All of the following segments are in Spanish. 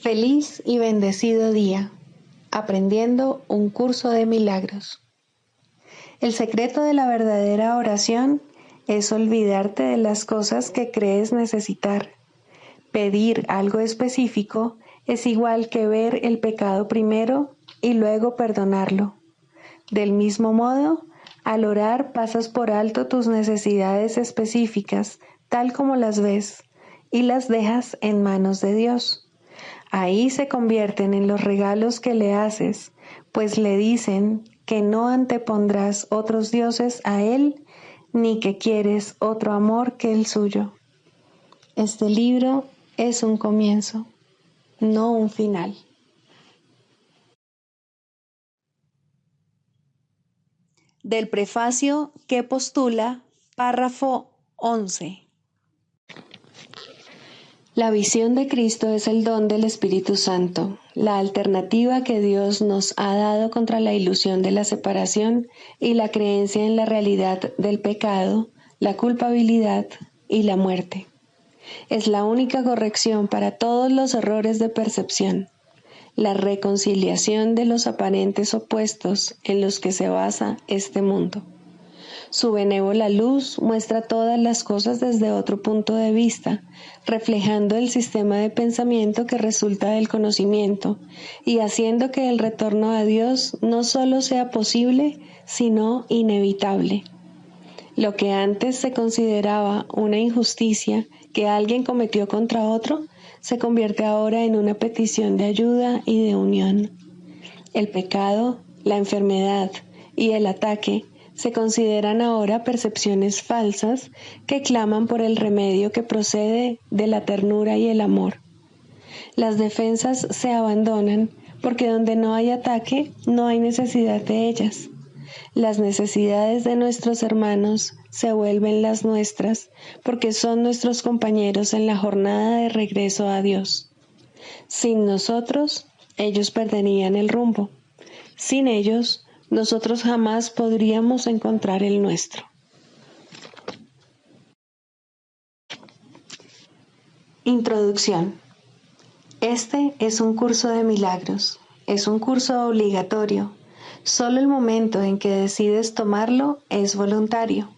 Feliz y bendecido día, aprendiendo un curso de milagros. El secreto de la verdadera oración es olvidarte de las cosas que crees necesitar. Pedir algo específico es igual que ver el pecado primero y luego perdonarlo. Del mismo modo, al orar pasas por alto tus necesidades específicas, tal como las ves, y las dejas en manos de Dios. Ahí se convierten en los regalos que le haces, pues le dicen que no antepondrás otros dioses a Él, ni que quieres otro amor que el suyo. Este libro es un comienzo, no un final. Del prefacio que postula, párrafo 11. La visión de Cristo es el don del Espíritu Santo, la alternativa que Dios nos ha dado contra la ilusión de la separación y la creencia en la realidad del pecado, la culpabilidad y la muerte. Es la única corrección para todos los errores de percepción, la reconciliación de los aparentes opuestos en los que se basa este mundo. Su benévola luz muestra todas las cosas desde otro punto de vista, reflejando el sistema de pensamiento que resulta del conocimiento y haciendo que el retorno a Dios no solo sea posible, sino inevitable. Lo que antes se consideraba una injusticia que alguien cometió contra otro, se convierte ahora en una petición de ayuda y de unión. El pecado, la enfermedad y el ataque se consideran ahora percepciones falsas que claman por el remedio que procede de la ternura y el amor. Las defensas se abandonan porque donde no hay ataque no hay necesidad de ellas. Las necesidades de nuestros hermanos se vuelven las nuestras porque son nuestros compañeros en la jornada de regreso a Dios. Sin nosotros, ellos perderían el rumbo. Sin ellos, nosotros jamás podríamos encontrar el nuestro. Introducción. Este es un curso de milagros. Es un curso obligatorio. Solo el momento en que decides tomarlo es voluntario.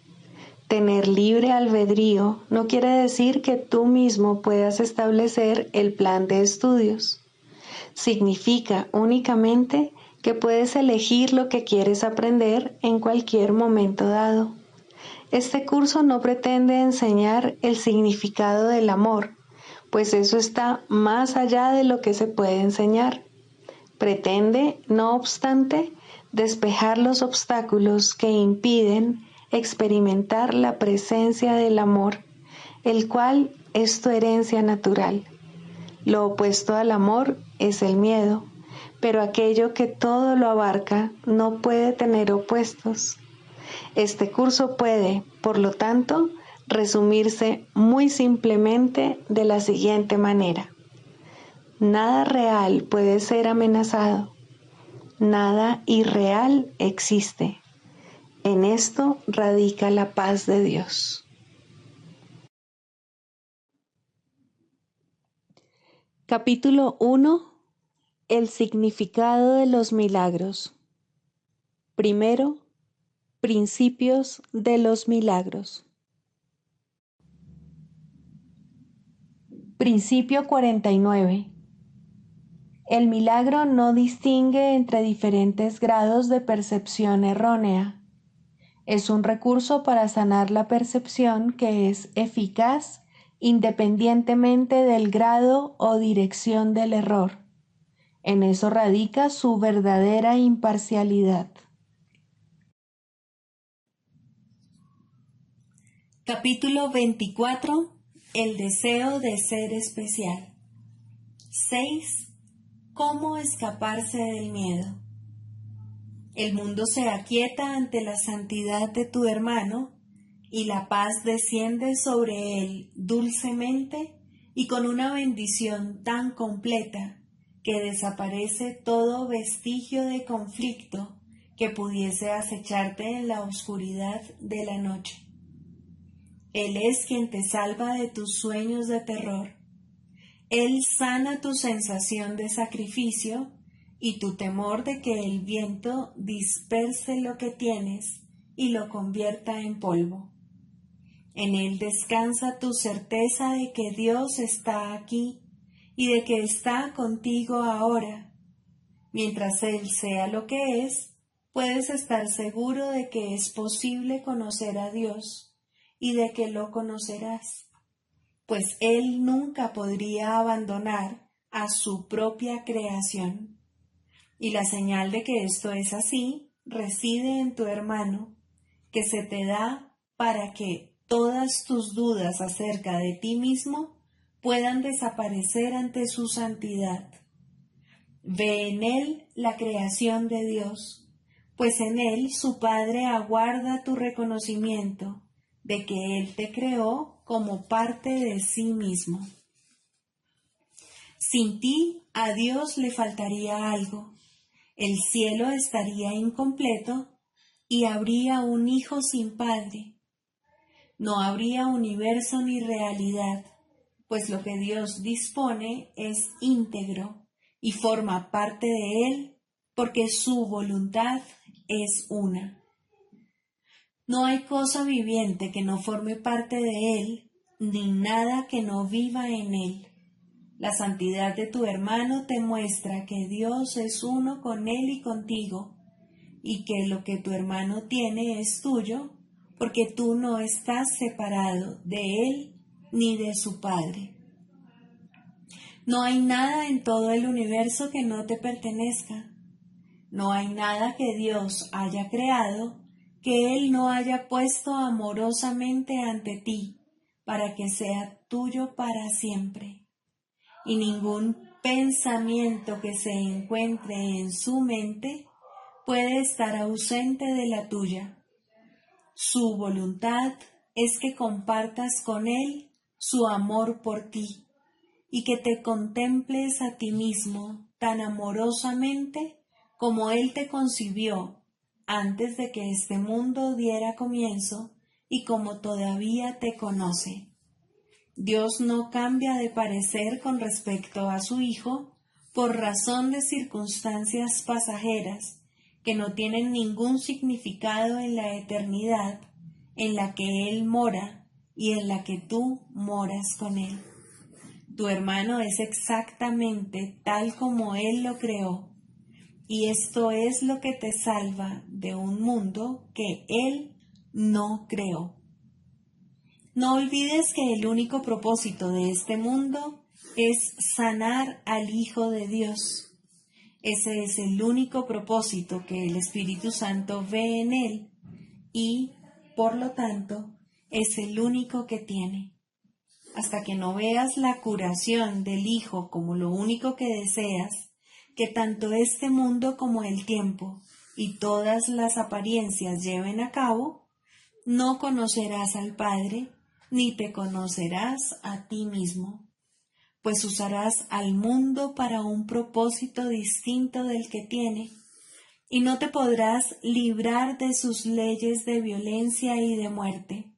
Tener libre albedrío no quiere decir que tú mismo puedas establecer el plan de estudios. Significa únicamente que puedes elegir lo que quieres aprender en cualquier momento dado. Este curso no pretende enseñar el significado del amor, pues eso está más allá de lo que se puede enseñar. Pretende, no obstante, despejar los obstáculos que impiden experimentar la presencia del amor, el cual es tu herencia natural. Lo opuesto al amor es el miedo, pero aquello que todo lo abarca no puede tener opuestos. Este curso puede, por lo tanto, resumirse muy simplemente de la siguiente manera. Nada real puede ser amenazado. Nada irreal existe. En esto radica la paz de Dios. Capítulo 1. El significado de los milagros. Primero, principios de los milagros. Principio 49. El milagro no distingue entre diferentes grados de percepción errónea. Es un recurso para sanar la percepción que es eficaz independientemente del grado o dirección del error. En eso radica su verdadera imparcialidad. Capítulo 24. El deseo de ser especial. 6. ¿Cómo escaparse del miedo? El mundo se aquieta ante la santidad de tu hermano y la paz desciende sobre él dulcemente y con una bendición tan completa que desaparece todo vestigio de conflicto que pudiese acecharte en la oscuridad de la noche. Él es quien te salva de tus sueños de terror. Él sana tu sensación de sacrificio y tu temor de que el viento disperse lo que tienes y lo convierta en polvo. En Él descansa tu certeza de que Dios está aquí y de que está contigo ahora. Mientras Él sea lo que es, puedes estar seguro de que es posible conocer a Dios y de que lo conocerás, pues Él nunca podría abandonar a su propia creación. Y la señal de que esto es así reside en tu hermano, que se te da para que todas tus dudas acerca de ti mismo puedan desaparecer ante su santidad. Ve en él la creación de Dios, pues en él su Padre aguarda tu reconocimiento de que Él te creó como parte de sí mismo. Sin ti a Dios le faltaría algo, el cielo estaría incompleto y habría un hijo sin padre. No habría universo ni realidad, pues lo que Dios dispone es íntegro y forma parte de Él porque su voluntad es una. No hay cosa viviente que no forme parte de Él, ni nada que no viva en Él. La santidad de tu hermano te muestra que Dios es uno con Él y contigo, y que lo que tu hermano tiene es tuyo, porque tú no estás separado de Él ni de su Padre. No hay nada en todo el universo que no te pertenezca. No hay nada que Dios haya creado que Él no haya puesto amorosamente ante ti para que sea tuyo para siempre. Y ningún pensamiento que se encuentre en su mente puede estar ausente de la tuya. Su voluntad es que compartas con Él su amor por ti y que te contemples a ti mismo tan amorosamente como Él te concibió antes de que este mundo diera comienzo y como todavía te conoce. Dios no cambia de parecer con respecto a su Hijo por razón de circunstancias pasajeras que no tienen ningún significado en la eternidad en la que Él mora y en la que tú moras con Él. Tu hermano es exactamente tal como Él lo creó, y esto es lo que te salva de un mundo que Él no creó. No olvides que el único propósito de este mundo es sanar al Hijo de Dios. Ese es el único propósito que el Espíritu Santo ve en Él y, por lo tanto, es el único que tiene. Hasta que no veas la curación del Hijo como lo único que deseas, que tanto este mundo como el tiempo y todas las apariencias lleven a cabo, no conocerás al Padre ni te conocerás a ti mismo, pues usarás al mundo para un propósito distinto del que tiene, y no te podrás librar de sus leyes de violencia y de muerte.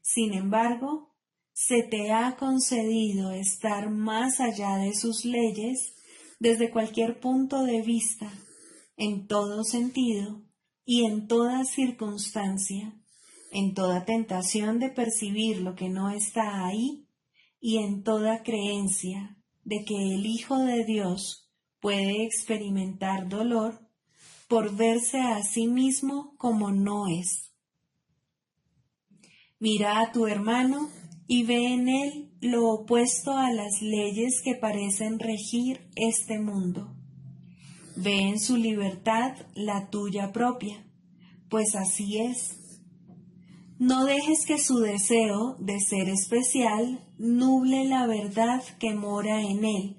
Sin embargo, se te ha concedido estar más allá de sus leyes desde cualquier punto de vista, en todo sentido y en toda circunstancia, en toda tentación de percibir lo que no está ahí y en toda creencia de que el Hijo de Dios puede experimentar dolor por verse a sí mismo como no es. Mira a tu hermano y ve en él lo opuesto a las leyes que parecen regir este mundo. Ve en su libertad la tuya propia, pues así es. No dejes que su deseo de ser especial nuble la verdad que mora en él,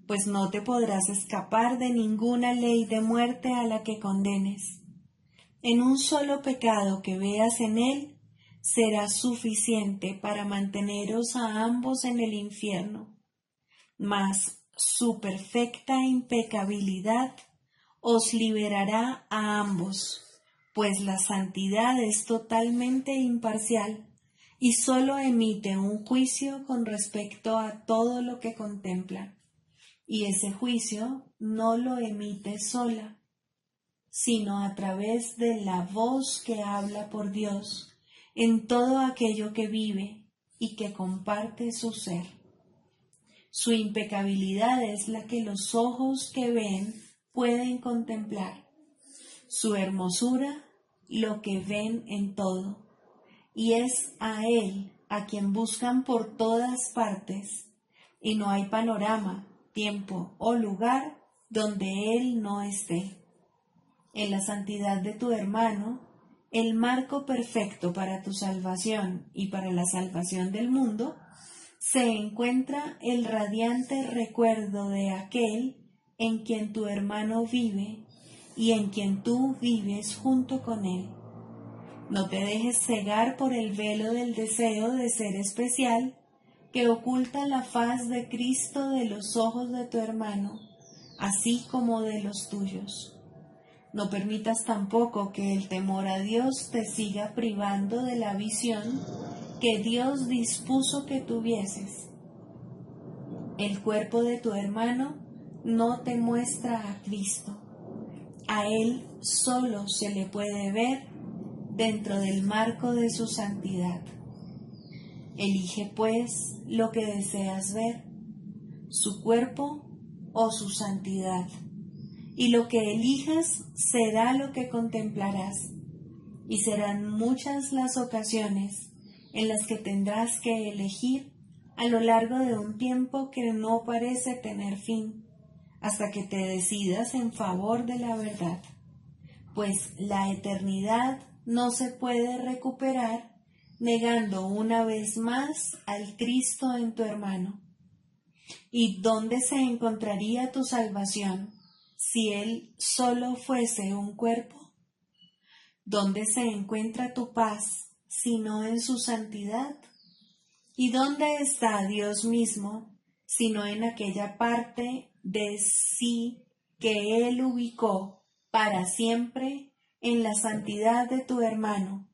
pues no te podrás escapar de ninguna ley de muerte a la que condenes. En un solo pecado que veas en él, será suficiente para manteneros a ambos en el infierno, mas su perfecta impecabilidad os liberará a ambos, pues la santidad es totalmente imparcial y solo emite un juicio con respecto a todo lo que contempla, y ese juicio no lo emite sola, sino a través de la voz que habla por Dios en todo aquello que vive y que comparte su ser. Su impecabilidad es la que los ojos que ven pueden contemplar, su hermosura lo que ven en todo, y es a Él a quien buscan por todas partes, y no hay panorama, tiempo o lugar donde Él no esté. En la santidad de tu hermano, el marco perfecto para tu salvación y para la salvación del mundo, se encuentra el radiante recuerdo de aquel en quien tu hermano vive y en quien tú vives junto con él. No te dejes cegar por el velo del deseo de ser especial que oculta la faz de Cristo de los ojos de tu hermano, así como de los tuyos. No permitas tampoco que el temor a Dios te siga privando de la visión que Dios dispuso que tuvieses. El cuerpo de tu hermano no te muestra a Cristo. A Él solo se le puede ver dentro del marco de su santidad. Elige pues lo que deseas ver, su cuerpo o su santidad. Y lo que elijas será lo que contemplarás, y serán muchas las ocasiones en las que tendrás que elegir a lo largo de un tiempo que no parece tener fin, hasta que te decidas en favor de la verdad, pues la eternidad no se puede recuperar negando una vez más al Cristo en tu hermano. ¿Y dónde se encontraría tu salvación si Él solo fuese un cuerpo? ¿Dónde se encuentra tu paz si no en su santidad? ¿Y dónde está Dios mismo sino en aquella parte de sí que Él ubicó para siempre en la santidad de tu hermano,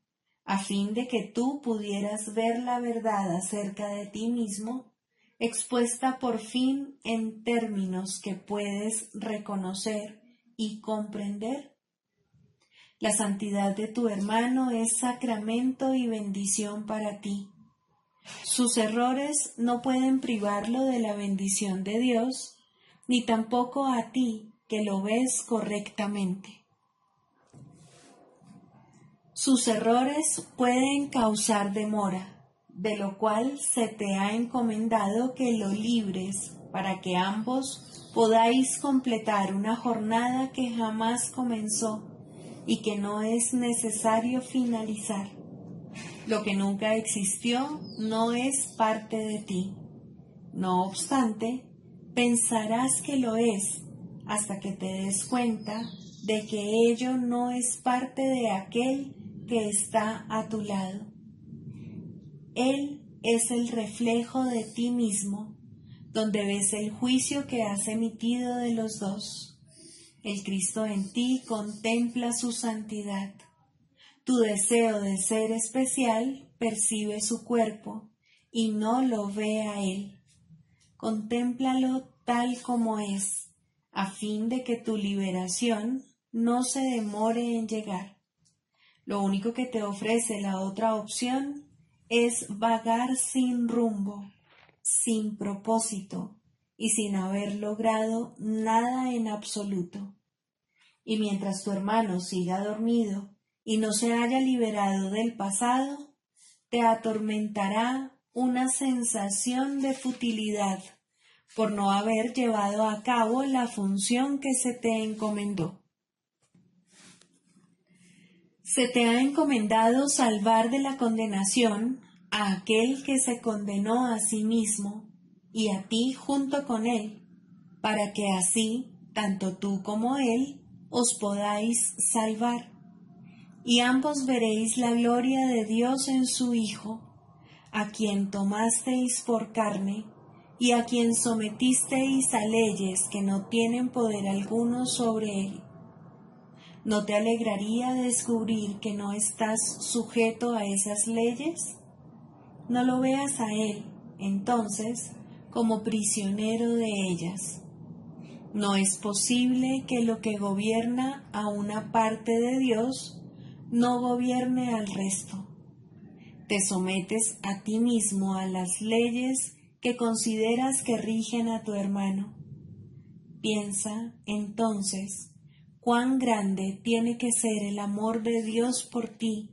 a fin de que tú pudieras ver la verdad acerca de ti mismo, expuesta por fin en términos que puedes reconocer y comprender? La santidad de tu hermano es sacramento y bendición para ti. Sus errores no pueden privarlo de la bendición de Dios, ni tampoco a ti que lo ves correctamente. Sus errores pueden causar demora, de lo cual se te ha encomendado que lo libres para que ambos podáis completar una jornada que jamás comenzó y que no es necesario finalizar. Lo que nunca existió no es parte de ti. No obstante, pensarás que lo es hasta que te des cuenta de que ello no es parte de aquel que está a tu lado. Él es el reflejo de ti mismo, donde ves el juicio que has emitido de los dos. El Cristo en ti contempla su santidad. Tu deseo de ser especial percibe su cuerpo y no lo ve a él. Contémplalo tal como es, a fin de que tu liberación no se demore en llegar. Lo único que te ofrece la otra opción es vagar sin rumbo, sin propósito y sin haber logrado nada en absoluto. Y mientras tu hermano siga dormido y no se haya liberado del pasado, te atormentará una sensación de futilidad por no haber llevado a cabo la función que se te encomendó. Se te ha encomendado salvar de la condenación a aquel que se condenó a sí mismo y a ti junto con él, para que así, tanto tú como él, os podáis salvar. Y ambos veréis la gloria de Dios en su Hijo, a quien tomasteis por carne y a quien sometisteis a leyes que no tienen poder alguno sobre él. ¿No te alegraría descubrir que no estás sujeto a esas leyes? no lo veas a Él, entonces, como prisionero de ellas. No es posible que lo que gobierna a una parte de Dios no gobierne al resto. Te sometes a ti mismo a las leyes que consideras que rigen a tu hermano. Piensa, entonces, cuán grande tiene que ser el amor de Dios por ti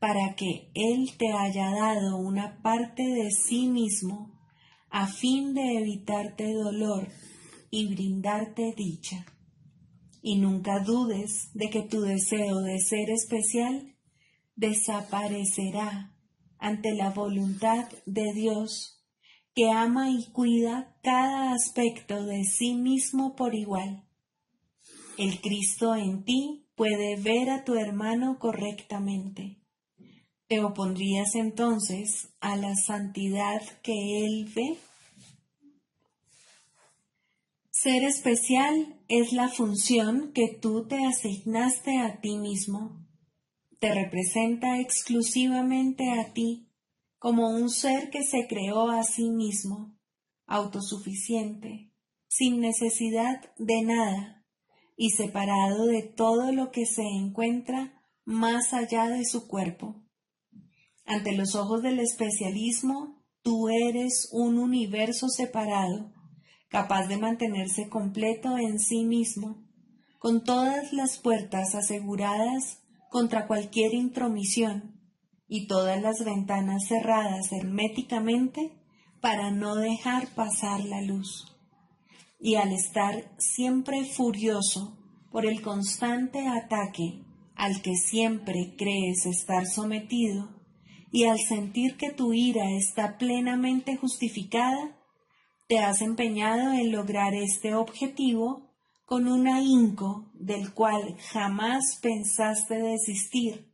para que Él te haya dado una parte de sí mismo a fin de evitarte dolor y brindarte dicha. Y nunca dudes de que tu deseo de ser especial desaparecerá ante la voluntad de Dios, que ama y cuida cada aspecto de sí mismo por igual. El Cristo en ti puede ver a tu hermano correctamente. ¿Te opondrías entonces a la santidad que Él ve? Ser especial es la función que tú te asignaste a ti mismo. Te representa exclusivamente a ti, como un ser que se creó a sí mismo, autosuficiente, sin necesidad de nada y separado de todo lo que se encuentra más allá de su cuerpo. Ante los ojos del especialismo, tú eres un universo separado, capaz de mantenerse completo en sí mismo, con todas las puertas aseguradas contra cualquier intromisión y todas las ventanas cerradas herméticamente para no dejar pasar la luz. Y al estar siempre furioso por el constante ataque al que siempre crees estar sometido, y al sentir que tu ira está plenamente justificada, te has empeñado en lograr este objetivo con un ahínco del cual jamás pensaste desistir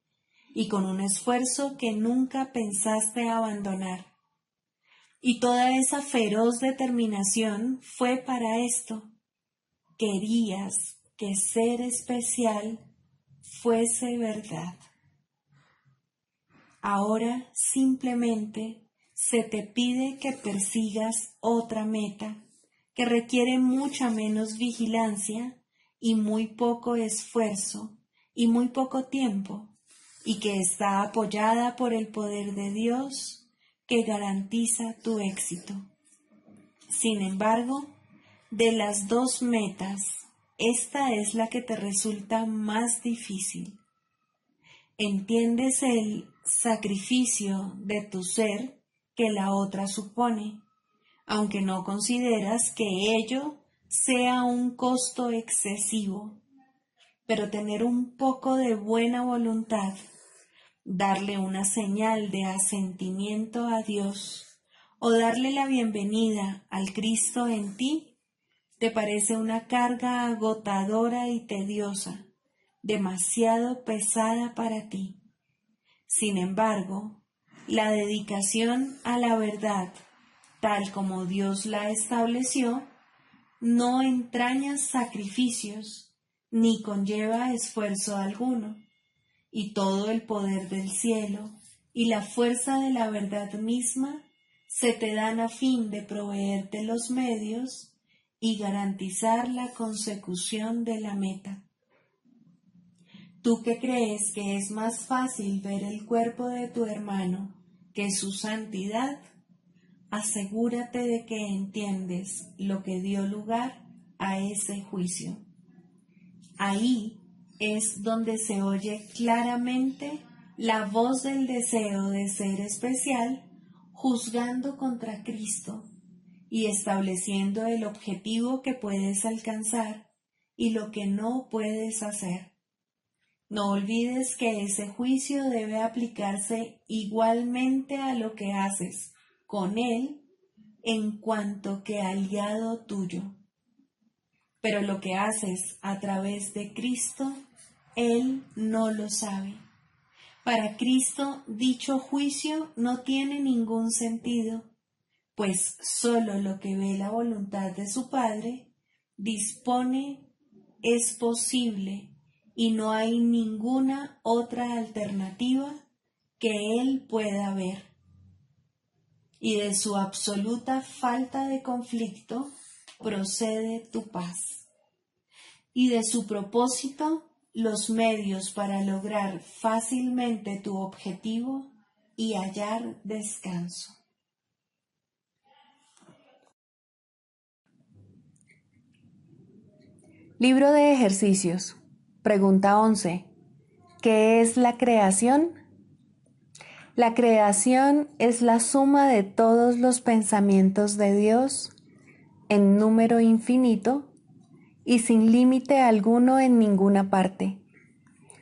y con un esfuerzo que nunca pensaste abandonar. Y toda esa feroz determinación fue para esto. Querías que ser especial fuese verdad. Ahora simplemente se te pide que persigas otra meta que requiere mucha menos vigilancia y muy poco esfuerzo y muy poco tiempo, y que está apoyada por el poder de Dios que garantiza tu éxito. Sin embargo, de las dos metas, esta es la que te resulta más difícil. Entiendes el sacrificio de tu ser que la otra supone, aunque no consideras que ello sea un costo excesivo, pero tener un poco de buena voluntad, darle una señal de asentimiento a Dios o darle la bienvenida al Cristo en ti, te parece una carga agotadora y tediosa, demasiado pesada para ti. Sin embargo, la dedicación a la verdad, tal como Dios la estableció, no entraña sacrificios ni conlleva esfuerzo alguno, y todo el poder del cielo y la fuerza de la verdad misma se te dan a fin de proveerte los medios y garantizar la consecución de la meta. Tú que crees que es más fácil ver el cuerpo de tu hermano que su santidad, asegúrate de que entiendes lo que dio lugar a ese juicio. Ahí es donde se oye claramente la voz del deseo de ser especial, juzgando contra Cristo y estableciendo el objetivo que puedes alcanzar y lo que no puedes hacer. No olvides que ese juicio debe aplicarse igualmente a lo que haces con Él en cuanto que aliado tuyo. Pero lo que haces a través de Cristo, Él no lo sabe. Para Cristo, dicho juicio no tiene ningún sentido, pues sólo lo que ve la voluntad de su Padre dispone es posible y no hay ninguna otra alternativa que Él pueda ver. y de su absoluta falta de conflicto procede tu paz, y de su propósito los medios para lograr fácilmente tu objetivo y hallar descanso. Libro de ejercicios. Pregunta 11. ¿Qué es la creación? La creación es la suma de todos los pensamientos de Dios en número infinito y sin límite alguno en ninguna parte.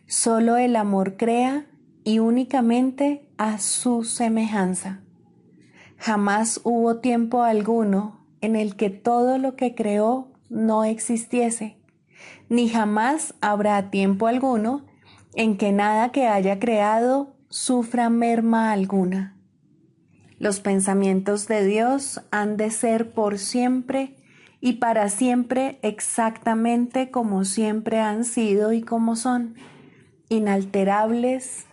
Solo el amor crea y únicamente a su semejanza. Jamás hubo tiempo alguno en el que todo lo que creó no existiese, ni jamás habrá tiempo alguno en que nada que haya creado sufra merma alguna. Los pensamientos de Dios han de ser por siempre y para siempre exactamente como siempre han sido y como son, inalterables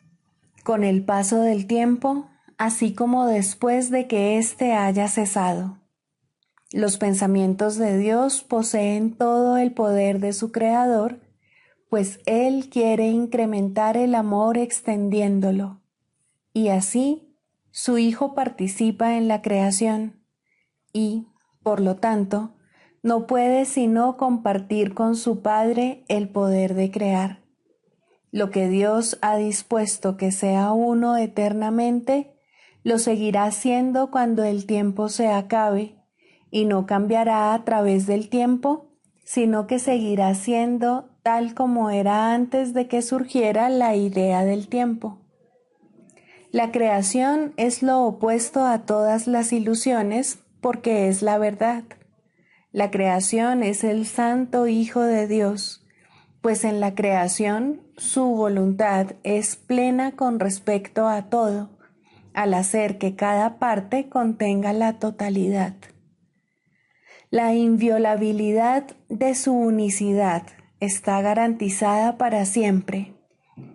con el paso del tiempo, así como después de que éste haya cesado. Los pensamientos de Dios poseen todo el poder de su Creador, pues Él quiere incrementar el amor extendiéndolo, y así su Hijo participa en la creación y, por lo tanto, no puede sino compartir con su Padre el poder de crear. Lo que Dios ha dispuesto que sea uno eternamente, lo seguirá siendo cuando el tiempo se acabe, y no cambiará a través del tiempo, sino que seguirá siendo tal como era antes de que surgiera la idea del tiempo. La creación es lo opuesto a todas las ilusiones porque es la verdad. La creación es el Santo Hijo de Dios, pues en la creación su voluntad es plena con respecto a todo, al hacer que cada parte contenga la totalidad. La inviolabilidad de su unicidad está garantizada para siempre,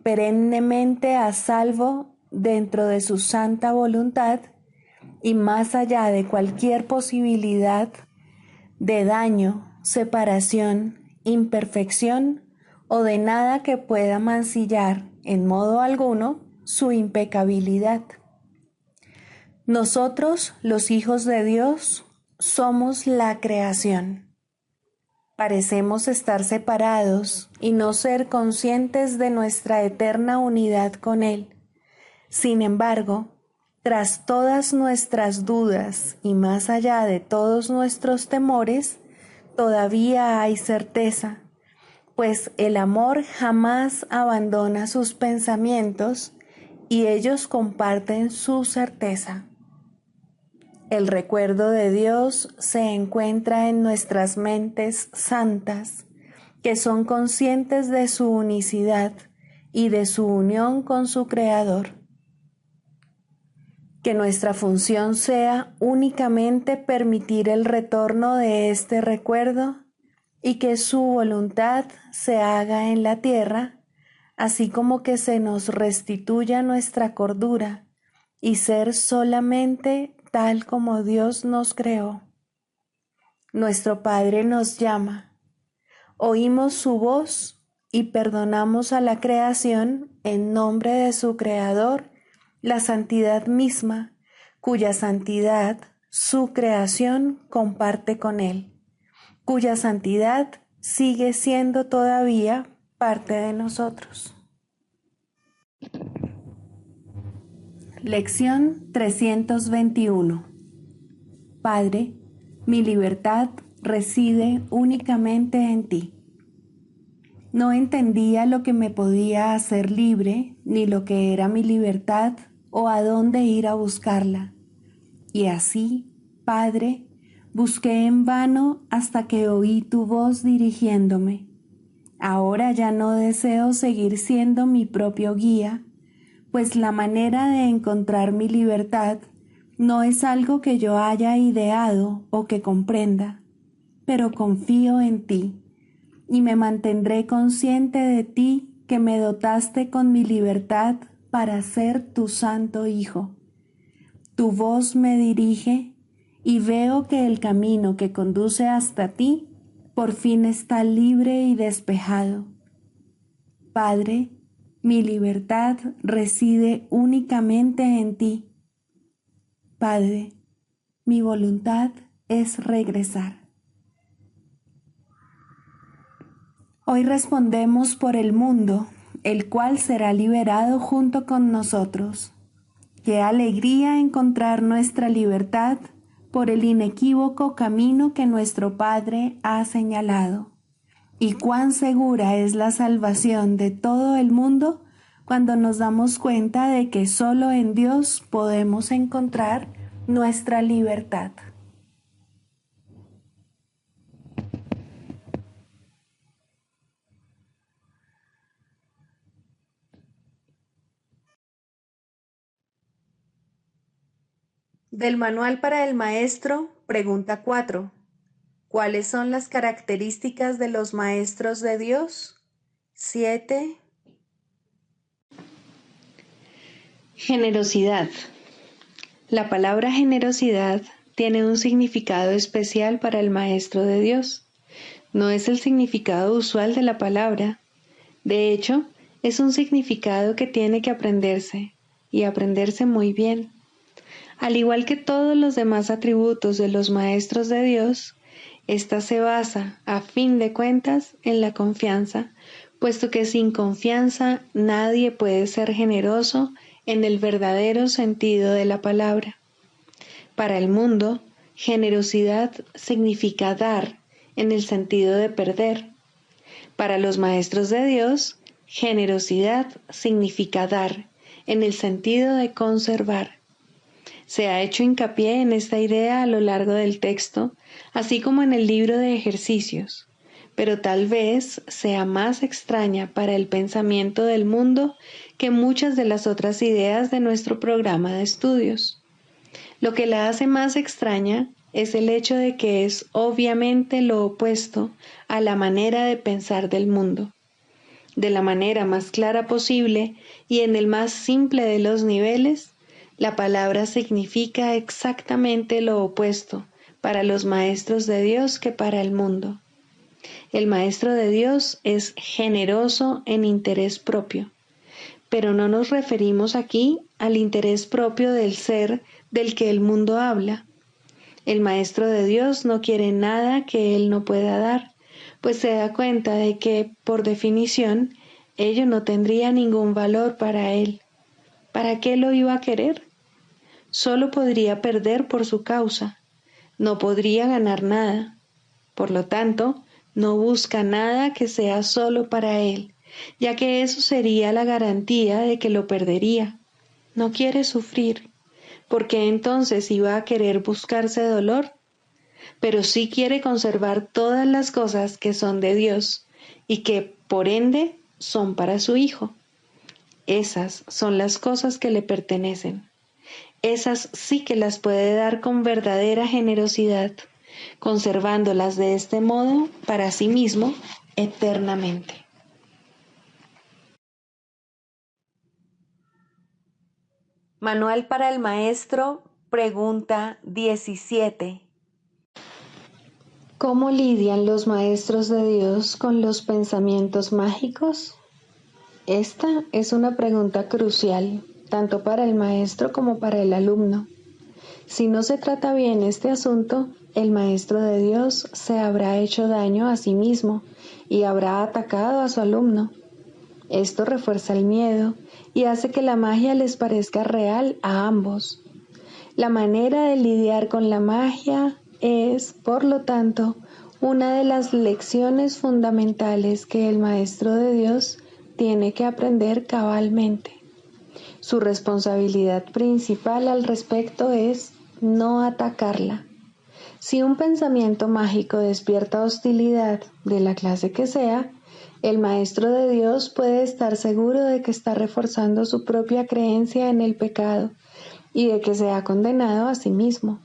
perennemente a salvo dentro de su santa voluntad y más allá de cualquier posibilidad de daño, separación, imperfección o de nada que pueda mancillar en modo alguno su impecabilidad. Nosotros, los hijos de Dios, somos la creación. Parecemos estar separados y no ser conscientes de nuestra eterna unidad con Él. Sin embargo, tras todas nuestras dudas y más allá de todos nuestros temores, todavía hay certeza, pues el amor jamás abandona sus pensamientos y ellos comparten su certeza. El recuerdo de Dios se encuentra en nuestras mentes santas, que son conscientes de su unicidad y de su unión con su Creador. Que nuestra función sea únicamente permitir el retorno de este recuerdo y que su voluntad se haga en la tierra, así como que se nos restituya nuestra cordura y ser solamente tal como Dios nos creó. Nuestro Padre nos llama, oímos su voz y perdonamos a la creación en nombre de su Creador, la santidad misma, cuya santidad su creación comparte con Él, cuya santidad sigue siendo todavía parte de nosotros. Lección 321. Padre, mi libertad reside únicamente en ti. No entendía lo que me podía hacer libre, ni lo que era mi libertad o a dónde ir a buscarla. Y así, Padre, busqué en vano hasta que oí tu voz dirigiéndome. Ahora ya no deseo seguir siendo mi propio guía, pues la manera de encontrar mi libertad no es algo que yo haya ideado o que comprenda, pero confío en ti y me mantendré consciente de ti que me dotaste con mi libertad para ser tu santo Hijo. Tu voz me dirige y veo que el camino que conduce hasta ti por fin está libre y despejado. Padre, mi libertad reside únicamente en ti. Padre, mi voluntad es regresar. Hoy respondemos por el mundo, el cual será liberado junto con nosotros. Qué alegría encontrar nuestra libertad por el inequívoco camino que nuestro Padre ha señalado. Y cuán segura es la salvación de todo el mundo cuando nos damos cuenta de que solo en Dios podemos encontrar nuestra libertad. Del Manual para el Maestro, pregunta 4. ¿Cuáles son las características de los maestros de Dios? 7. Generosidad. La palabra generosidad tiene un significado especial para el Maestro de Dios. No es el significado usual de la palabra. De hecho, es un significado que tiene que aprenderse, y aprenderse muy bien. Al igual que todos los demás atributos de los maestros de Dios, esta se basa, a fin de cuentas, en la confianza, puesto que sin confianza nadie puede ser generoso en el verdadero sentido de la palabra. Para el mundo, generosidad significa dar en el sentido de perder. Para los maestros de Dios, generosidad significa dar en el sentido de conservar. Se ha hecho hincapié en esta idea a lo largo del texto, así como en el libro de ejercicios, pero tal vez sea más extraña para el pensamiento del mundo que muchas de las otras ideas de nuestro programa de estudios. Lo que la hace más extraña es el hecho de que es obviamente lo opuesto a la manera de pensar del mundo. De la manera más clara posible y en el más simple de los niveles, la palabra significa exactamente lo opuesto para los maestros de Dios que para el mundo. El maestro de Dios es generoso en interés propio, pero no nos referimos aquí al interés propio del ser del que el mundo habla. El maestro de Dios no quiere nada que él no pueda dar, pues se da cuenta de que, por definición, ello no tendría ningún valor para él. ¿Para qué lo iba a querer? Solo podría perder por su causa, no podría ganar nada. Por lo tanto, no busca nada que sea solo para él, ya que eso sería la garantía de que lo perdería. No quiere sufrir, porque entonces iba a querer buscarse dolor, pero sí quiere conservar todas las cosas que son de Dios y que, por ende, son para su Hijo. Esas son las cosas que le pertenecen. Esas sí que las puede dar con verdadera generosidad, conservándolas de este modo para sí mismo eternamente. Manual para el Maestro, pregunta 17. ¿Cómo lidian los maestros de Dios con los pensamientos mágicos? Esta es una pregunta crucial, tanto para el maestro como para el alumno. Si no se trata bien este asunto, el maestro de Dios se habrá hecho daño a sí mismo y habrá atacado a su alumno. Esto refuerza el miedo y hace que la magia les parezca real a ambos. La manera de lidiar con la magia es, por lo tanto, una de las lecciones fundamentales que el maestro de Dios tiene que aprender cabalmente. Su responsabilidad principal al respecto es no atacarla. Si un pensamiento mágico despierta hostilidad, de la clase que sea, el maestro de Dios puede estar seguro de que está reforzando su propia creencia en el pecado y de que se ha condenado a sí mismo.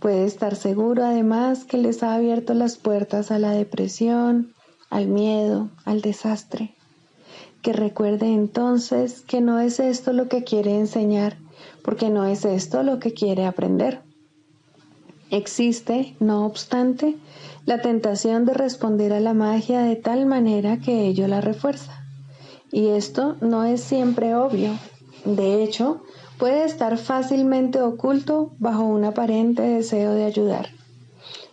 Puede estar seguro además que les ha abierto las puertas a la depresión, al miedo, al desastre. Que recuerde entonces que no es esto lo que quiere enseñar, porque no es esto lo que quiere aprender. Existe, no obstante, la tentación de responder a la magia de tal manera que ello la refuerza. Y esto no es siempre obvio. De hecho, puede estar fácilmente oculto bajo un aparente deseo de ayudar.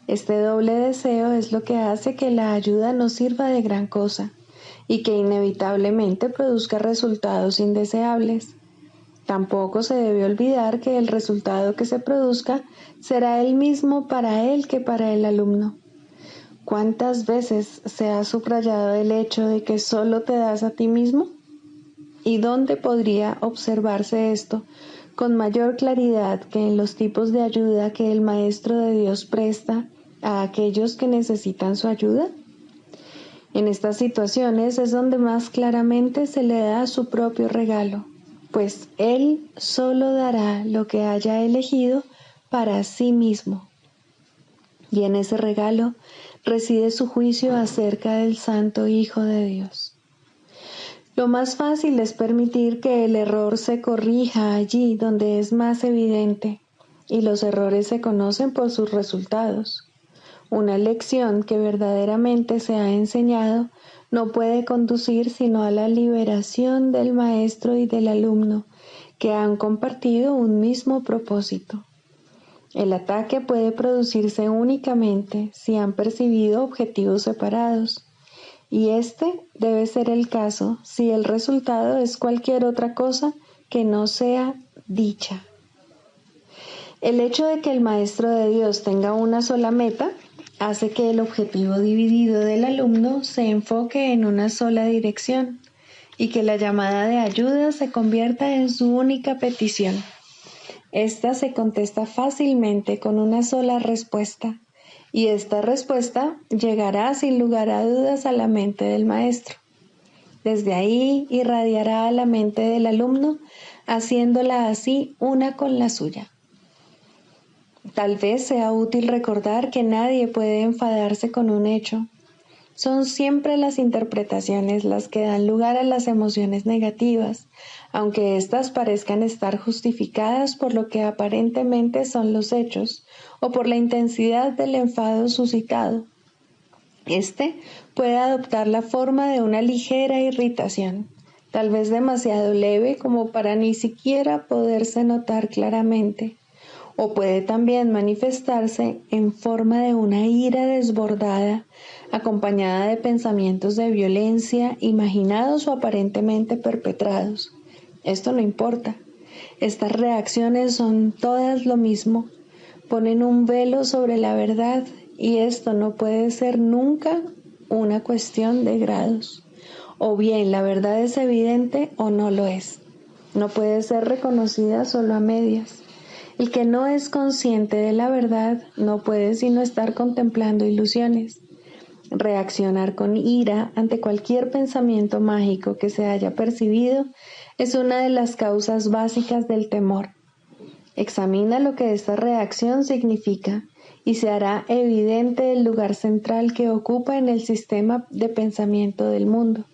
Este doble deseo es lo que hace que la ayuda no sirva de gran cosa y que inevitablemente produzca resultados indeseables. Tampoco se debe olvidar que el resultado que se produzca será el mismo para él que para el alumno. ¿Cuántas veces se ha subrayado el hecho de que solo te das a ti mismo? ¿Y dónde podría observarse esto con mayor claridad que en los tipos de ayuda que el Maestro de Dios presta a aquellos que necesitan su ayuda? En estas situaciones es donde más claramente se le da su propio regalo, pues Él solo dará lo que haya elegido para sí mismo. Y en ese regalo reside su juicio acerca del Santo Hijo de Dios. Lo más fácil es permitir que el error se corrija allí donde es más evidente, y los errores se conocen por sus resultados. Una lección que verdaderamente se ha enseñado no puede conducir sino a la liberación del maestro y del alumno, que han compartido un mismo propósito. El ataque puede producirse únicamente si han percibido objetivos separados, y este debe ser el caso si el resultado es cualquier otra cosa que no sea dicha. El hecho de que el Maestro de Dios tenga una sola meta hace que el objetivo dividido del alumno se enfoque en una sola dirección y que la llamada de ayuda se convierta en su única petición. Esta se contesta fácilmente con una sola respuesta, y esta respuesta llegará sin lugar a dudas a la mente del maestro. Desde ahí irradiará a la mente del alumno, haciéndola así una con la suya. Tal vez sea útil recordar que nadie puede enfadarse con un hecho. Son siempre las interpretaciones las que dan lugar a las emociones negativas, aunque éstas parezcan estar justificadas por lo que aparentemente son los hechos o por la intensidad del enfado suscitado. Este puede adoptar la forma de una ligera irritación, tal vez demasiado leve como para ni siquiera poderse notar claramente, o puede también manifestarse en forma de una ira desbordada, acompañada de pensamientos de violencia, imaginados o aparentemente perpetrados. Esto no importa. Estas reacciones son todas lo mismo. Ponen un velo sobre la verdad, y esto no puede ser nunca una cuestión de grados. O bien la verdad es evidente o no lo es. No puede ser reconocida solo a medias. El que no es consciente de la verdad no puede sino estar contemplando ilusiones. Reaccionar con ira ante cualquier pensamiento mágico que se haya percibido es una de las causas básicas del temor. Examina lo que esta reacción significa y se hará evidente el lugar central que ocupa en el sistema de pensamiento del mundo.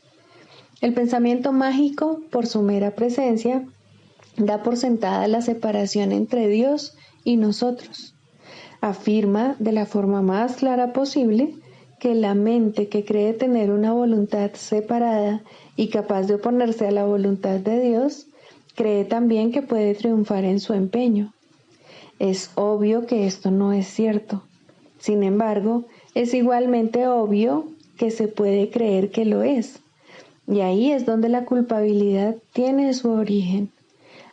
El pensamiento mágico, por su mera presencia, da por sentada la separación entre Dios y nosotros. Afirma de la forma más clara posible que la mente que cree tener una voluntad separada y capaz de oponerse a la voluntad de Dios, cree también que puede triunfar en su empeño. Es obvio que esto no es cierto. Sin embargo, es igualmente obvio que se puede creer que lo es. Y ahí es donde la culpabilidad tiene su origen.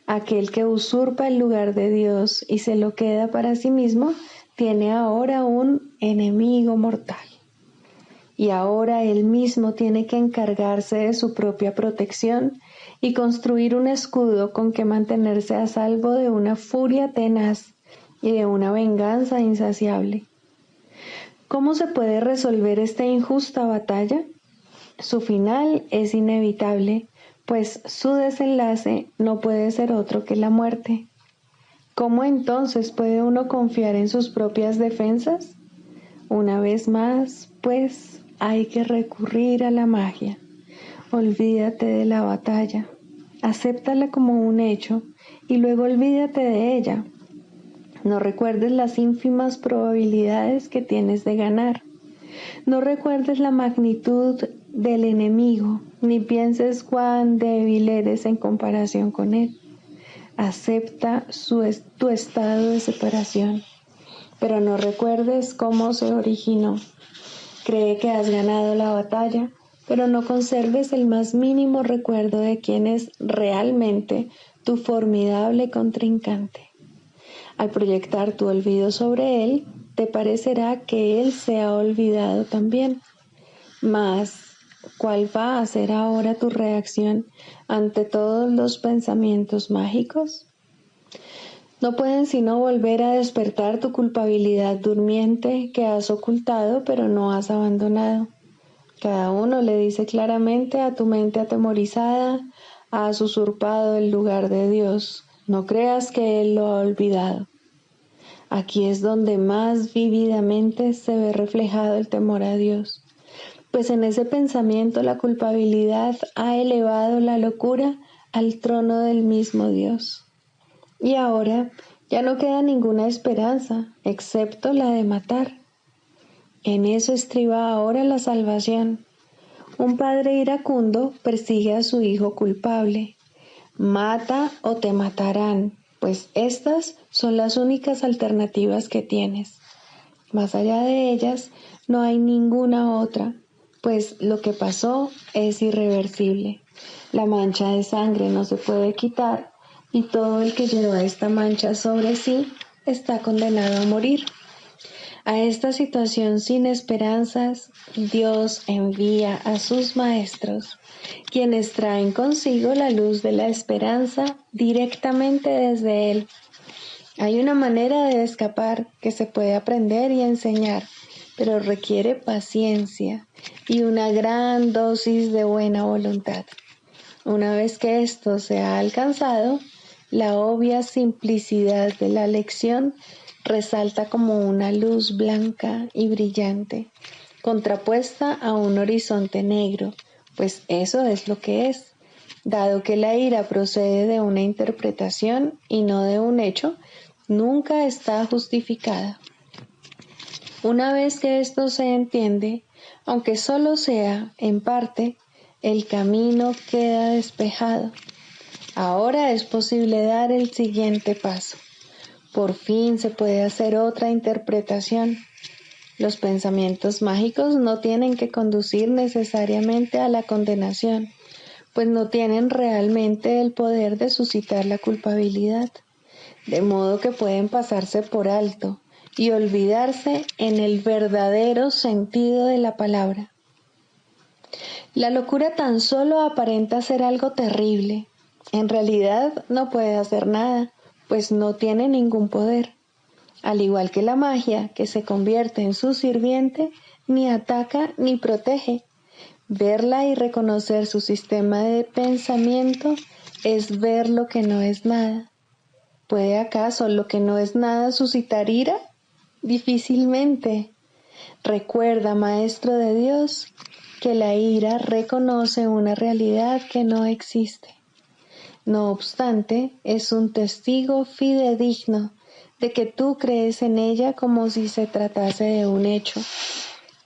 Aquel que usurpa el lugar de Dios y se lo queda para sí mismo, tiene ahora un enemigo mortal. Y ahora él mismo tiene que encargarse de su propia protección y construir un escudo con que mantenerse a salvo de una furia tenaz y de una venganza insaciable. ¿Cómo se puede resolver esta injusta batalla? Su final es inevitable, pues su desenlace no puede ser otro que la muerte. ¿Cómo entonces puede uno confiar en sus propias defensas? Una vez más, pues, hay que recurrir a la magia. Olvídate de la batalla, acéptala como un hecho y luego olvídate de ella. No recuerdes las ínfimas probabilidades que tienes de ganar. No recuerdes la magnitud del enemigo, ni pienses cuán débil eres en comparación con él. Acepta tu estado de separación, pero no recuerdes cómo se originó. Cree que has ganado la batalla, pero no conserves el más mínimo recuerdo de quién es realmente tu formidable contrincante. Al proyectar tu olvido sobre él, te parecerá que él se ha olvidado también. Mas, ¿cuál va a ser ahora tu reacción ante todos los pensamientos mágicos? No pueden sino volver a despertar tu culpabilidad durmiente que has ocultado pero no has abandonado. Cada uno le dice claramente a tu mente atemorizada: has usurpado el lugar de Dios. No creas que Él lo ha olvidado. Aquí es donde más vívidamente se ve reflejado el temor a Dios, pues en ese pensamiento la culpabilidad ha elevado la locura al trono del mismo Dios. Y ahora ya no queda ninguna esperanza, excepto la de matar. En eso estriba ahora la salvación. Un padre iracundo persigue a su hijo culpable. Mata o te matarán, pues estas son las únicas alternativas que tienes. Más allá de ellas, no hay ninguna otra, pues lo que pasó es irreversible. La mancha de sangre no se puede quitar y todo el que lleva esta mancha sobre sí está condenado a morir. A esta situación sin esperanzas, Dios envía a sus maestros, quienes traen consigo la luz de la esperanza directamente desde Él. Hay una manera de escapar que se puede aprender y enseñar, pero requiere paciencia y una gran dosis de buena voluntad. Una vez que esto se ha alcanzado, la obvia simplicidad de la lección resalta como una luz blanca y brillante, contrapuesta a un horizonte negro, pues eso es lo que es. Dado que la ira procede de una interpretación y no de un hecho, nunca está justificada. Una vez que esto se entiende, aunque solo sea en parte, el camino queda despejado. Ahora es posible dar el siguiente paso. Por fin se puede hacer otra interpretación. Los pensamientos mágicos no tienen que conducir necesariamente a la condenación, pues no tienen realmente el poder de suscitar la culpabilidad, de modo que pueden pasarse por alto y olvidarse en el verdadero sentido de la palabra. La locura tan solo aparenta ser algo terrible. En realidad no puede hacer nada, pues no tiene ningún poder. Al igual que la magia, que se convierte en su sirviente, ni ataca ni protege. Verla y reconocer su sistema de pensamiento es ver lo que no es nada. ¿Puede acaso lo que no es nada suscitar ira? Difícilmente. Recuerda, Maestro de Dios, que la ira reconoce una realidad que no existe. No obstante, es un testigo fidedigno de que tú crees en ella como si se tratase de un hecho.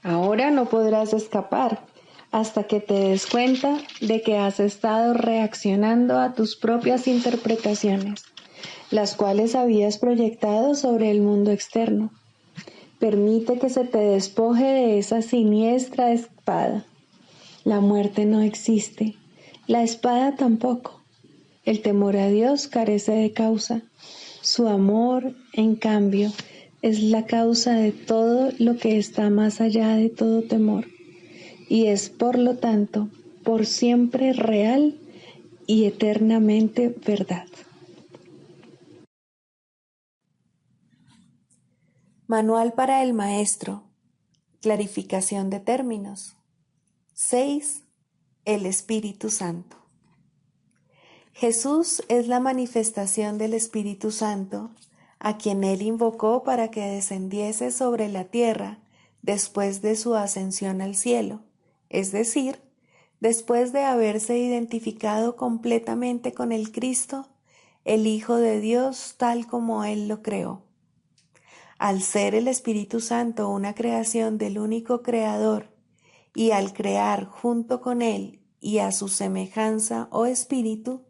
Ahora no podrás escapar hasta que te des cuenta de que has estado reaccionando a tus propias interpretaciones, las cuales habías proyectado sobre el mundo externo. Permite que se te despoje de esa siniestra espada. La muerte no existe, la espada tampoco. El temor a Dios carece de causa. Su amor, en cambio, es la causa de todo lo que está más allá de todo temor, y es, por lo tanto, por siempre real y eternamente verdad. Manual para el maestro. Clarificación de términos. 6. El Espíritu Santo. Jesús es la manifestación del Espíritu Santo, a quien Él invocó para que descendiese sobre la tierra después de su ascensión al cielo, es decir, después de haberse identificado completamente con el Cristo, el Hijo de Dios tal como Él lo creó. Al ser el Espíritu Santo una creación del único Creador, y al crear junto con Él y a su semejanza o espíritu,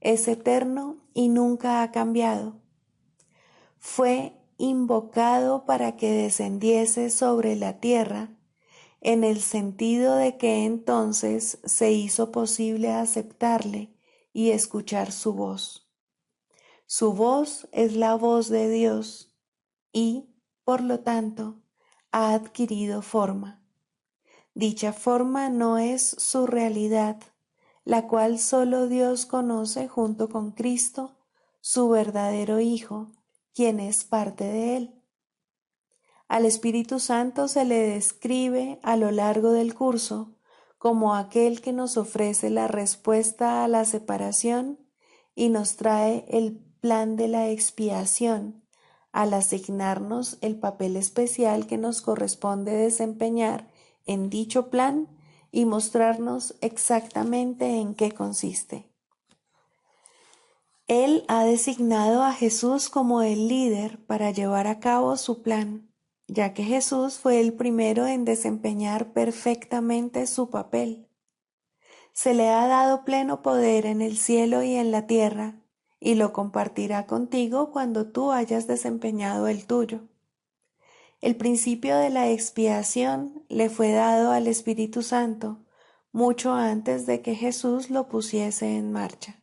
es eterno y nunca ha cambiado. Fue invocado para que descendiese sobre la tierra, en el sentido de que entonces se hizo posible aceptarle y escuchar su voz. Su voz es la voz de Dios y, por lo tanto, ha adquirido forma. Dicha forma no es su realidad, la cual solo Dios conoce junto con Cristo, su verdadero Hijo, quien es parte de Él. Al Espíritu Santo se le describe a lo largo del curso como aquel que nos ofrece la respuesta a la separación y nos trae el plan de la expiación, al asignarnos el papel especial que nos corresponde desempeñar en dicho plan y mostrarnos exactamente en qué consiste. Él ha designado a Jesús como el líder para llevar a cabo su plan, ya que Jesús fue el primero en desempeñar perfectamente su papel. Se le ha dado pleno poder en el cielo y en la tierra, y lo compartirá contigo cuando tú hayas desempeñado el tuyo. El principio de la expiación le fue dado al Espíritu Santo mucho antes de que Jesús lo pusiese en marcha.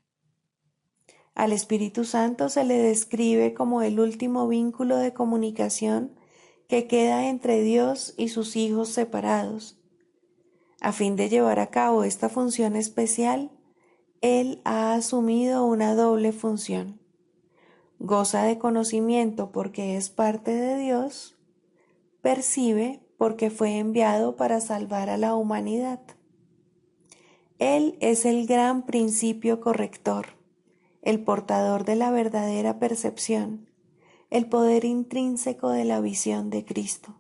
Al Espíritu Santo se le describe como el último vínculo de comunicación que queda entre Dios y sus hijos separados. A fin de llevar a cabo esta función especial, Él ha asumido una doble función. Goza de conocimiento porque es parte de Dios, percibe porque fue enviado para salvar a la humanidad. Él es el gran principio corrector, el portador de la verdadera percepción, el poder intrínseco de la visión de Cristo.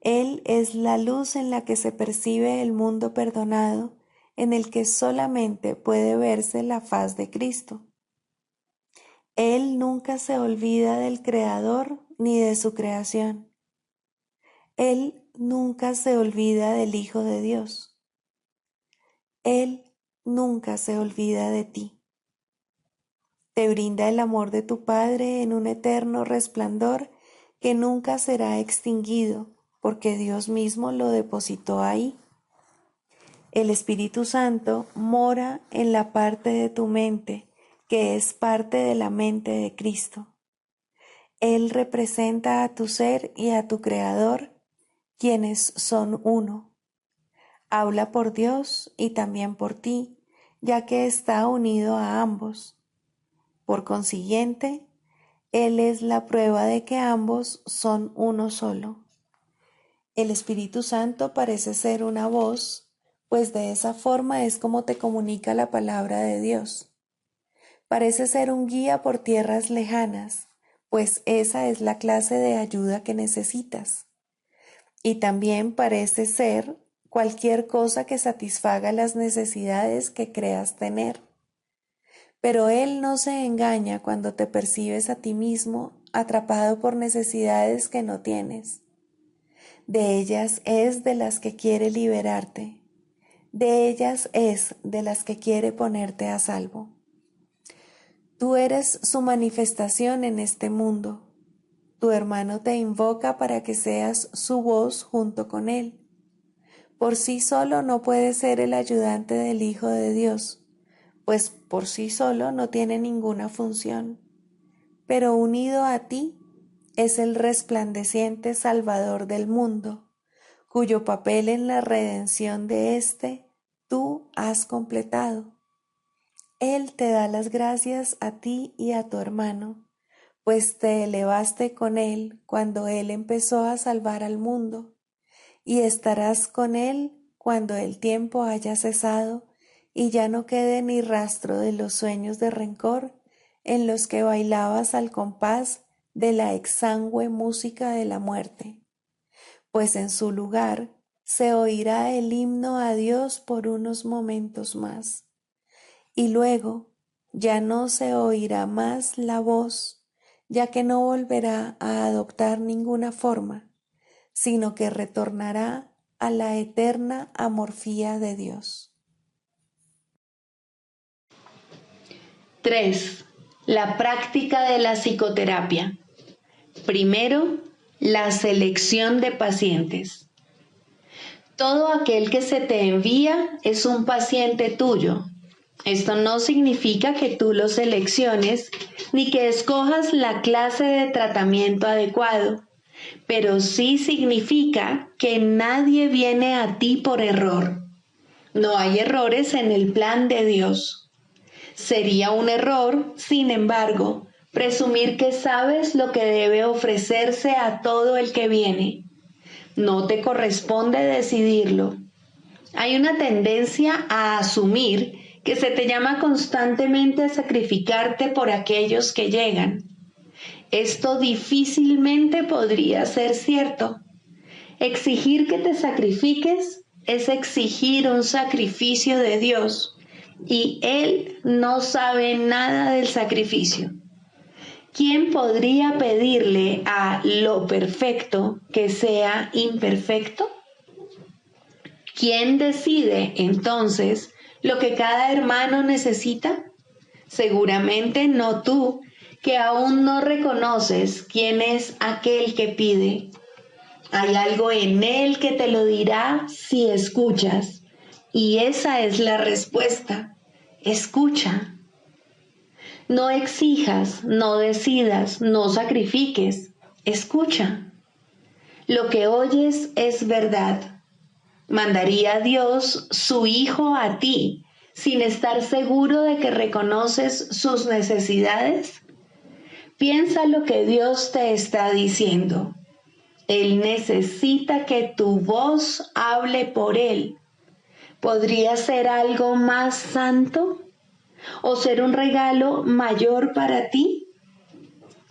Él es la luz en la que se percibe el mundo perdonado, en el que solamente puede verse la faz de Cristo. Él nunca se olvida del Creador ni de su creación. Él nunca se olvida del Hijo de Dios. Él nunca se olvida de ti. Te brinda el amor de tu Padre en un eterno resplandor que nunca será extinguido, porque Dios mismo lo depositó ahí. El Espíritu Santo mora en la parte de tu mente, que es parte de la mente de Cristo. Él representa a tu ser y a tu Creador, quienes son uno. Habla por Dios y también por ti, ya que está unido a ambos. Por consiguiente, Él es la prueba de que ambos son uno solo. El Espíritu Santo parece ser una voz, pues de esa forma es como te comunica la palabra de Dios. Parece ser un guía por tierras lejanas, pues esa es la clase de ayuda que necesitas. Y también parece ser cualquier cosa que satisfaga las necesidades que creas tener. Pero Él no se engaña cuando te percibes a ti mismo atrapado por necesidades que no tienes. De ellas es de las que quiere liberarte. De ellas es de las que quiere ponerte a salvo. Tú eres su manifestación en este mundo. Tu hermano te invoca para que seas su voz junto con él. Por sí solo no puede ser el ayudante del Hijo de Dios, pues por sí solo no tiene ninguna función. Pero unido a ti es el resplandeciente Salvador del mundo, cuyo papel en la redención de éste tú has completado. Él te da las gracias a ti y a tu hermano, pues te elevaste con Él cuando Él empezó a salvar al mundo, y estarás con Él cuando el tiempo haya cesado y ya no quede ni rastro de los sueños de rencor en los que bailabas al compás de la exangüe música de la muerte, pues en su lugar se oirá el himno a Dios por unos momentos más. Y luego, ya no se oirá más la voz, ya que no volverá a adoptar ninguna forma, sino que retornará a la eterna amorfía de Dios. 3. La práctica de la psicoterapia. Primero, la selección de pacientes. Todo aquel que se te envía es un paciente tuyo. Esto no significa que tú lo selecciones ni que escojas la clase de tratamiento adecuado, pero sí significa que nadie viene a ti por error. No hay errores en el plan de Dios. Sería un error, sin embargo, presumir que sabes lo que debe ofrecerse a todo el que viene. No te corresponde decidirlo. Hay una tendencia a asumir que se te llama constantemente a sacrificarte por aquellos que llegan. Esto difícilmente podría ser cierto. Exigir que te sacrifiques es exigir un sacrificio de Dios, y Él no sabe nada del sacrificio. ¿Quién podría pedirle a lo perfecto que sea imperfecto? ¿Quién decide entonces lo que cada hermano necesita? Seguramente no tú, que aún no reconoces quién es aquel que pide. Hay algo en él que te lo dirá si escuchas, y esa es la respuesta. Escucha. No exijas, no decidas, no sacrifiques. Escucha. Lo que oyes es verdad. ¿Mandaría Dios su Hijo a ti sin estar seguro de que reconoces sus necesidades? Piensa lo que Dios te está diciendo. Él necesita que tu voz hable por Él. ¿Podría ser algo más santo? ¿O ser un regalo mayor para ti?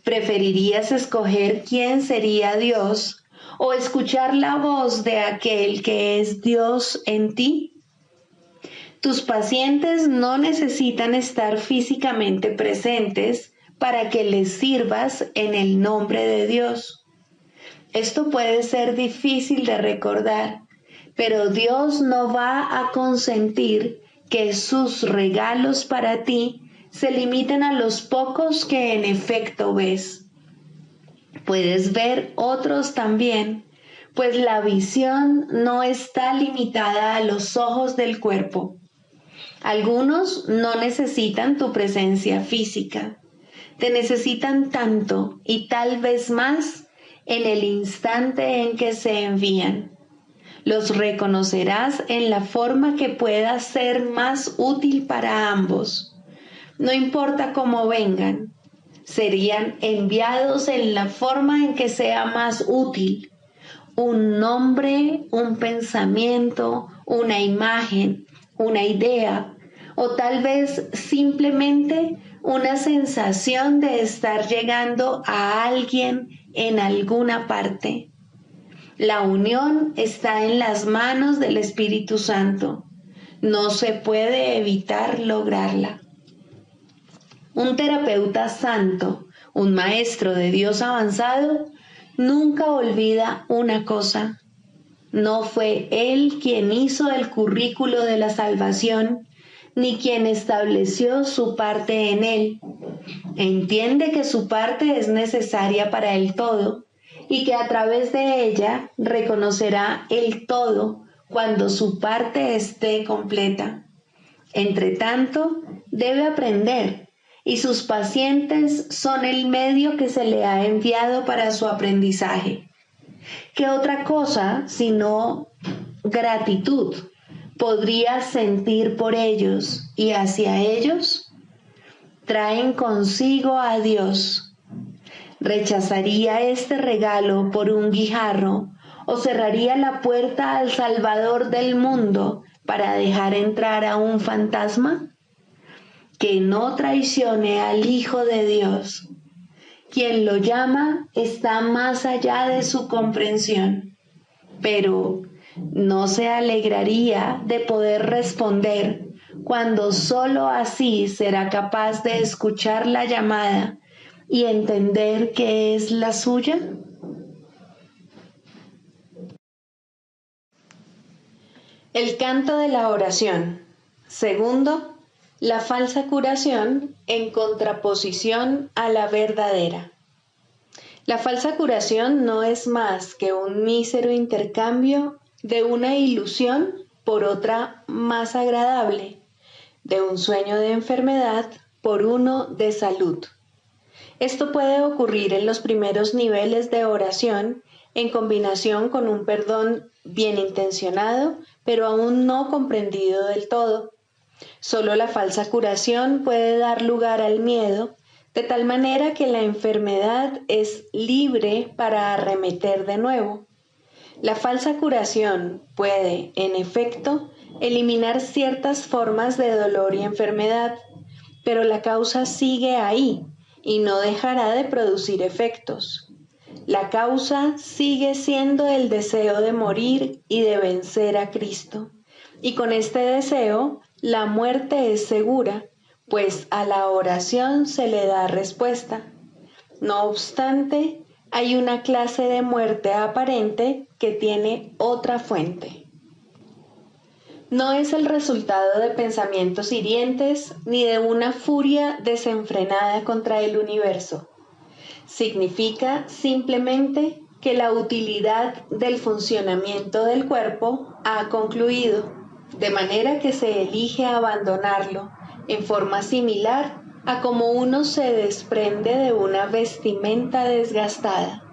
¿Preferirías escoger quién sería Dios o escuchar la voz de aquel que es Dios en ti? Tus pacientes no necesitan estar físicamente presentes para que les sirvas en el nombre de Dios. Esto puede ser difícil de recordar, pero Dios no va a consentir que sus regalos para ti se limiten a los pocos que en efecto ves. Puedes ver otros también, pues la visión no está limitada a los ojos del cuerpo. Algunos no necesitan tu presencia física, te necesitan tanto y tal vez más en el instante en que se envían. Los reconocerás en la forma que pueda ser más útil para ambos. No importa cómo vengan, serían enviados en la forma en que sea más útil. Un nombre, un pensamiento, una imagen, una idea, o tal vez simplemente una sensación de estar llegando a alguien en alguna parte. La unión está en las manos del Espíritu Santo. No se puede evitar lograrla. Un terapeuta santo, un maestro de Dios avanzado, nunca olvida una cosa. No fue él quien hizo el currículo de la salvación, ni quien estableció su parte en él. Entiende que su parte es necesaria para el todo y que a través de ella reconocerá el todo cuando su parte esté completa. Entre tanto, debe aprender, y sus pacientes son el medio que se le ha enviado para su aprendizaje. ¿Qué otra cosa sino gratitud podrías sentir por ellos y hacia ellos? Traen consigo a Dios. ¿Rechazaría este regalo por un guijarro o cerraría la puerta al Salvador del mundo para dejar entrar a un fantasma? Que no traicione al Hijo de Dios. Quien lo llama está más allá de su comprensión, pero no se alegraría de poder responder cuando sólo así será capaz de escuchar la llamada y entender que es la suya? El canto de la oración. Segundo, la falsa curación en contraposición a la verdadera. La falsa curación no es más que un mísero intercambio de una ilusión por otra más agradable, de un sueño de enfermedad por uno de salud. Esto puede ocurrir en los primeros niveles de oración en combinación con un perdón bien intencionado, pero aún no comprendido del todo. Solo la falsa curación puede dar lugar al miedo, de tal manera que la enfermedad es libre para arremeter de nuevo. La falsa curación puede, en efecto, eliminar ciertas formas de dolor y enfermedad, pero la causa sigue ahí y no dejará de producir efectos. La causa sigue siendo el deseo de morir y de vencer a Cristo. Y con este deseo, la muerte es segura, pues a la oración se le da respuesta. No obstante, hay una clase de muerte aparente que tiene otra fuente. No es el resultado de pensamientos hirientes ni de una furia desenfrenada contra el universo. Significa simplemente que la utilidad del funcionamiento del cuerpo ha concluido, de manera que se elige abandonarlo en forma similar a como uno se desprende de una vestimenta desgastada.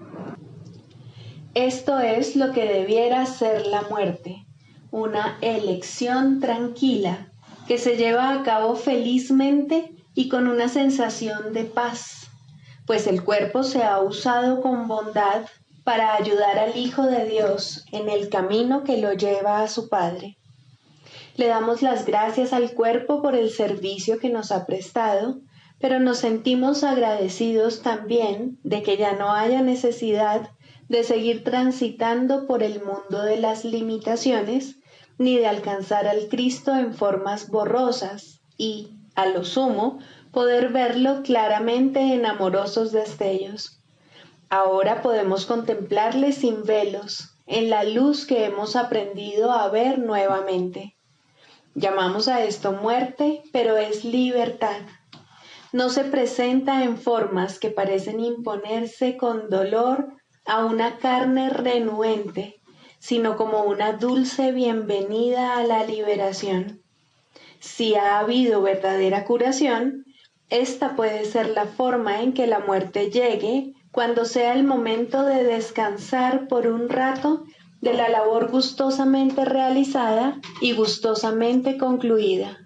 Esto es lo que debiera ser la muerte, una elección tranquila que se lleva a cabo felizmente y con una sensación de paz, pues el cuerpo se ha usado con bondad para ayudar al Hijo de Dios en el camino que lo lleva a su Padre. Le damos las gracias al cuerpo por el servicio que nos ha prestado, pero nos sentimos agradecidos también de que ya no haya necesidad de seguir transitando por el mundo de las limitaciones, ni de alcanzar al Cristo en formas borrosas y, a lo sumo, poder verlo claramente en amorosos destellos. Ahora podemos contemplarle sin velos, en la luz que hemos aprendido a ver nuevamente. Llamamos a esto muerte, pero es libertad. No se presenta en formas que parecen imponerse con dolor a una carne renuente, sino como una dulce bienvenida a la liberación. Si ha habido verdadera curación, esta puede ser la forma en que la muerte llegue cuando sea el momento de descansar por un rato de la labor gustosamente realizada y gustosamente concluida.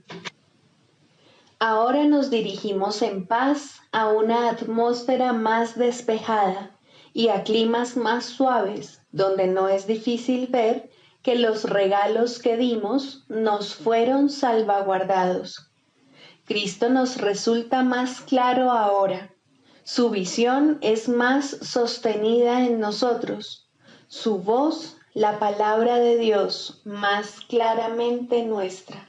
Ahora nos dirigimos en paz a una atmósfera más despejada y a climas más suaves, donde no es difícil ver que los regalos que dimos nos fueron salvaguardados. Cristo nos resulta más claro ahora. Su visión es más sostenida en nosotros. Su voz, la palabra de Dios, más claramente nuestra.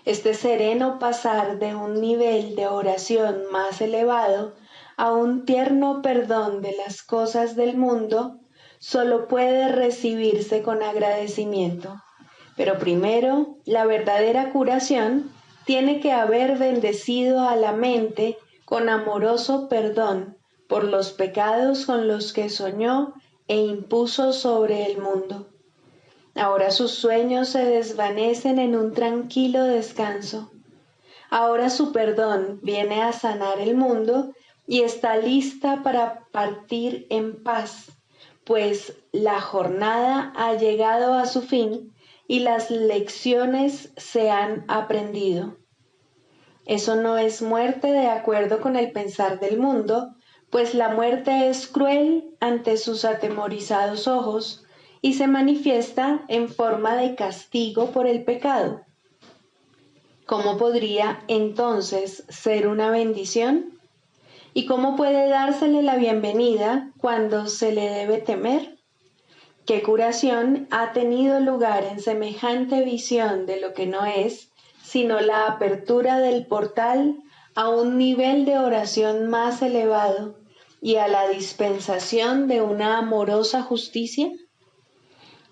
Este sereno pasar de un nivel de oración más elevado a un tierno perdón de las cosas del mundo solo puede recibirse con agradecimiento. Pero primero, la verdadera curación tiene que haber bendecido a la mente con amoroso perdón por los pecados con los que soñó e impuso sobre el mundo. Ahora sus sueños se desvanecen en un tranquilo descanso. Ahora su perdón viene a sanar el mundo y está lista para partir en paz, pues la jornada ha llegado a su fin y las lecciones se han aprendido. Eso no es muerte de acuerdo con el pensar del mundo, pues la muerte es cruel ante sus atemorizados ojos y se manifiesta en forma de castigo por el pecado. ¿Cómo podría entonces ser una bendición? ¿Y cómo puede dársele la bienvenida cuando se le debe temer? ¿Qué curación ha tenido lugar en semejante visión de lo que no es, sino la apertura del portal a un nivel de oración más elevado y a la dispensación de una amorosa justicia?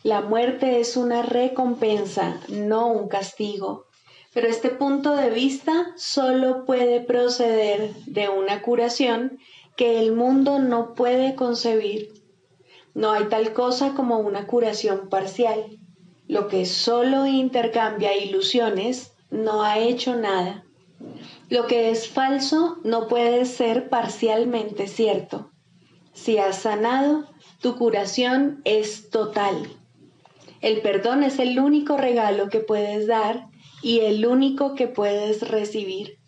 La muerte es una recompensa, no un castigo, pero este punto de vista solo puede proceder de una curación que el mundo no puede concebir. No hay tal cosa como una curación parcial. Lo que solo intercambia ilusiones no ha hecho nada. Lo que es falso no puede ser parcialmente cierto. Si has sanado, tu curación es total. El perdón es el único regalo que puedes dar y el único que puedes recibir.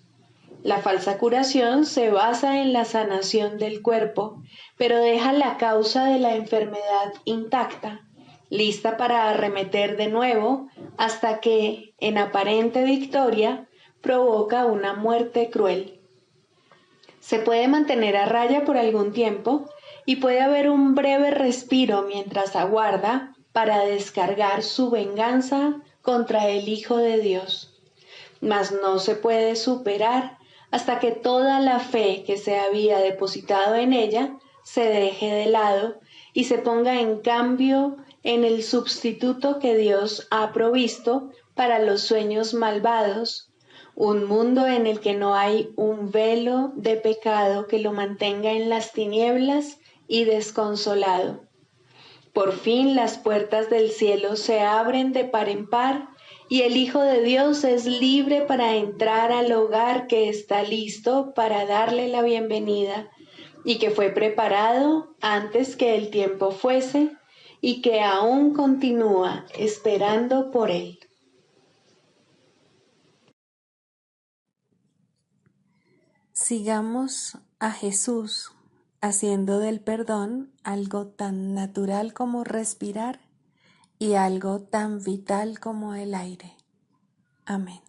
La falsa curación se basa en la sanación del cuerpo, pero deja la causa de la enfermedad intacta, lista para arremeter de nuevo hasta que, en aparente victoria, provoca una muerte cruel. Se puede mantener a raya por algún tiempo y puede haber un breve respiro mientras aguarda para descargar su venganza contra el Hijo de Dios. Mas no se puede superar hasta que toda la fe que se había depositado en ella se deje de lado y se ponga en cambio en el sustituto que Dios ha provisto para los sueños malvados, un mundo en el que no hay un velo de pecado que lo mantenga en las tinieblas y desconsolado. Por fin las puertas del cielo se abren de par en par y el Hijo de Dios es libre para entrar al hogar que está listo para darle la bienvenida y que fue preparado antes que el tiempo fuese y que aún continúa esperando por él. Sigamos a Jesús haciendo del perdón algo tan natural como respirar y algo tan vital como el aire. Amén.